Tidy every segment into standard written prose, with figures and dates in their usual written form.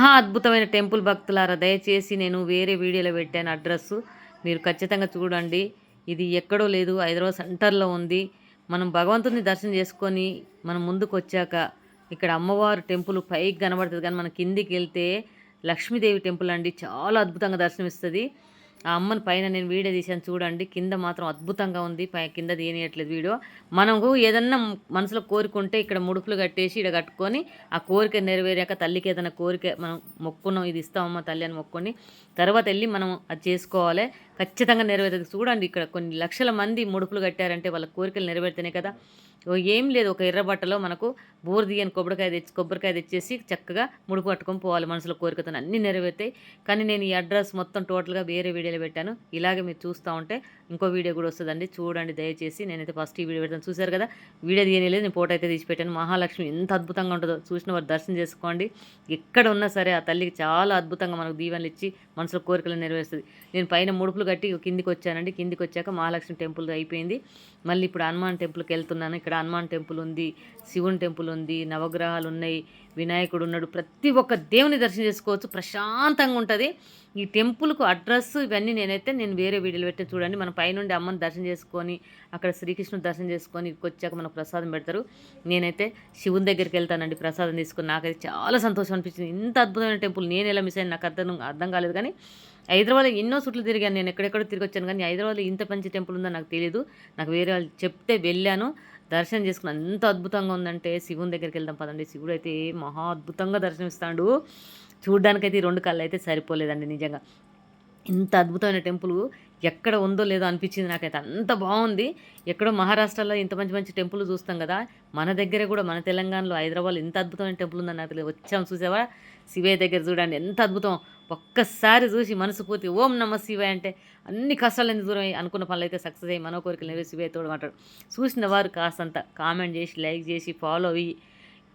అద్భుతమైన టెంపుల్ భక్తులారా, దయచేసి నేను వేరే వీడియోలో పెట్టాను అడ్రస్సు. మీరు ఖచ్చితంగా చూడండి. ఇది ఎక్కడో లేదు, హైదరాబాద్ సెంటర్‌లో ఉంది. మనం భగవంతుడిని దర్శనం చేసుకొని మనం ముందుకొచ్చాక ఇక్కడ అమ్మవారు టెంపుల్ పైకి కనబడుతది గానీ, మనం కిందికెళ్తే లక్ష్మీదేవి టెంపుల్ అండి. చాలా అద్భుతంగా దర్శనమిస్తది. ఆ అమ్మని పైన నేను వీడియో తీశాను చూడండి. కింద మాత్రం అద్భుతంగా ఉంది. కింద తీయనీయట్లేదు వీడియో. మనకు ఏదన్నా మనసులో కోరికుంటే ఇక్కడ ముడుపులు కట్టేసి ఈడ కట్టుకొని, ఆ కోరిక నెరవేరాక తల్లికి ఏదైనా కోరిక మనం మొక్కుకున్నాం, ఇది ఇస్తామమ్మ తల్లి అని మొక్కుకొని తర్వాత ఎళ్లి మనం అది చేసుకోవాలి. ఖచ్చితంగా నెరవేరుతది. చూడండి, ఇక్కడ కొన్ని లక్షల మంది ముడుపులు కట్టారంటే వాళ్ళ కోరికలు నెరవేరితేనే కదా! ఏం లేదు, ఒక ఎర్ర బట్టలో మనకు బోరు దియ్యని కొబ్బరికాయ తెచ్చేసి చక్కగా ముడుపు కట్టుకొని పోవాలి. మనసులో కోరికతోని అన్నీ నెరవేరుతాయి. కానీ నేను ఈ అడ్రస్ మొత్తం టోటల్‌గా వేరే వీడియోలో పెట్టాను. ఇలాగే మీరు చూస్తా ఉంటే ఇంకో వీడియో కూడా వస్తదండి. చూడండి దయచేసి. నేనైతే ఫస్ట్ ఈ వీడియో పెడతాను. చూసారు కదా! వీడియో తీయనీయలేదు. నేను ఫోటో అయితే తీసి పెట్టాను. మహాలక్ష్మి ఎంత అద్భుతంగా ఉంటదో చూసిన వారు దర్శనం చేసుకోండి. ఎక్కడ ఉన్నా సరే ఆ తల్లికి చాలా అద్భుతంగా మనకు దీవెనలిచ్చి మనసులో కోరికలు నెరవేరుస్తది. నేను పైన ముడుపులు కట్టి కిందికొచ్చానండి. కిందికొచ్చాక మహాలక్ష్మి టెంపుల్ అయిపోయింది. మళ్ళీ ఇప్పుడు హనుమాన్ టెంపుల్‌కెళ్తున్నాను. ఇక్కడ హనుమాన్ టెంపుల్ ఉంది, శివుని టెంపుల్ ఉంది, నవగ్రహాలు ఉన్నాయి, వినాయకుడు ఉన్నాడు. ప్రతి ఒక్క దేవుని దర్శనం చేసుకోవచ్చు. ప్రశాంతంగా ఉంటది. ఈ టెంపుల్‌కు అడ్రస్ ఇవన్నీ నేను వేరే వీడియోలో పెట్టి చూడండి. మనం పైనుండి అమ్మని దర్శనం చేసుకొని, అక్కడ శ్రీకృష్ణుని దర్శనం చేసుకొని ఇక్కడికొచ్చాక మనకు ప్రసాదం పెడతారు. నేనైతే శివుని దగ్గరికి వెళ్తానండి ప్రసాదం తీసుకొని. నాకైతే చాలా సంతోషం అనిపించింది. ఇంత అద్భుతమైన టెంపుల్ నేను ఎలా మిస్ అయ్యాను నాకు అర్థం కాలేదు. కానీ హైదరాబాద్‌లో ఎన్నో చుట్లు తిరిగాను. నేను ఎక్కడెక్కడో తిరిగొచ్చాను కానీ హైదరాబాద్‌లో ఇంత మంచి టెంపుల్ ఉందని నాకు తెలీదు. నాకు వేరే వాళ్ళు చెప్తే వెళ్ళాను. దర్శనం చేసుకున్నాను. ఎంత అద్భుతంగా ఉందంటే శివుని దగ్గరికెళ్దాం పదండి. శివుడైతే మహా అద్భుతంగా దర్శనమిస్తాడు. చూడ్డానికైతే ఈ 2 కళ్ళైతే సరిపోలేదండి నిజంగా. ఇంత అద్భుతమైన టెంపుల్ ఎక్కడ ఉందో లేదో అనిపించింది నాకైతే. అంత బావుంది. ఎక్కడో మహారాష్ట్రలో ఇంత మంచి మంచి టెంపుల్ చూస్తాం గదా! మన దగ్గర గూడా మన తెలంగాణలో హైదరాబాద్‌లో ఇంత అద్భుతమైన టెంపుల్ ఉందని నాకు తెలీదు. వచ్చాం చూసావా? శివయ్య దగ్గర చూడండి ఎంత అద్భుతం. ఒక్కసారి చూసి మనసు పూర్తిగా ఓం నమ శివాయ అంటే అన్ని కష్టాలన్నీ దూరమయ్యి అనుకున్న పనులైతే సక్సెస్ అయ్యి మనో కోరికలు నెరవేరి శివయ్య తోడు అంటాడు. చూసిన వారు కాస్తంత కామెంట్ చేసి, లైక్ చేసి, ఫాలో అయ్యి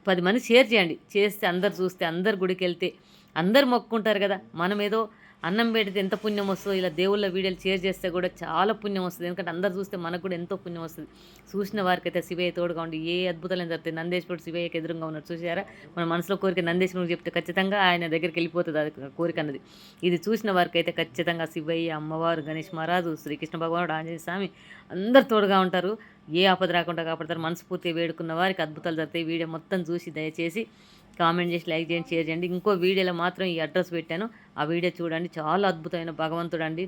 10 మంది షేర్ చేయండి. చేస్తే అందరు చూస్తే, అందరు గుడికెళ్తే అందరు మొక్కుకుంటారు గదా! మనమేదో అన్నం పెడితే ఎంత పుణ్యం వస్తదో ఇలా దేవుళ్ళ వీడియోలు షేర్ చేస్తే కూడా చాలా పుణ్యం వస్తది. ఎందుకంటే అందరూ చూస్తే మనకు కూడా ఎంతో పుణ్యం వస్తది. చూసిన వారికైతే శివయ్య తోడుగా ఉండి ఏ అద్భుతాలైనా జరుగుతాయి. నందేశ్వరుడు శివయ్యకి ఎదురుంగా ఉన్నాడు చూసారా? మన మనసులో కోరిక నందేశ్వరుడికి చెప్తే ఖచ్చితంగా ఆయన దగ్గరికి వెళ్ళిపోతది అది కోరిక అన్నది. ఇది చూసిన వారికైతే ఖచ్చితంగా శివయ్య, అమ్మవారు, గణేష్ మహారాజు, శ్రీకృష్ణ భగవానుడు, ఆంజనేయ స్వామి అందరు తోడుగా ఉంటారు. ఏ ఆపద రాకుండా కాపాడతారు. మనస్ఫూర్తిగా వేడుకున్న వారికి అద్భుతాలు జరుగుతాయి. వీడియో మొత్తం చూసి దయచేసి కామెంట్ చేసి, లైక్ చేయండి, షేర్ చేయండి. ఇంకో వీడియోలో మాత్రం ఈ అడ్రస్ పెట్టాను. ఆ వీడియో చూడండి. చాలా అద్భుతమైన భగవంతుడండి.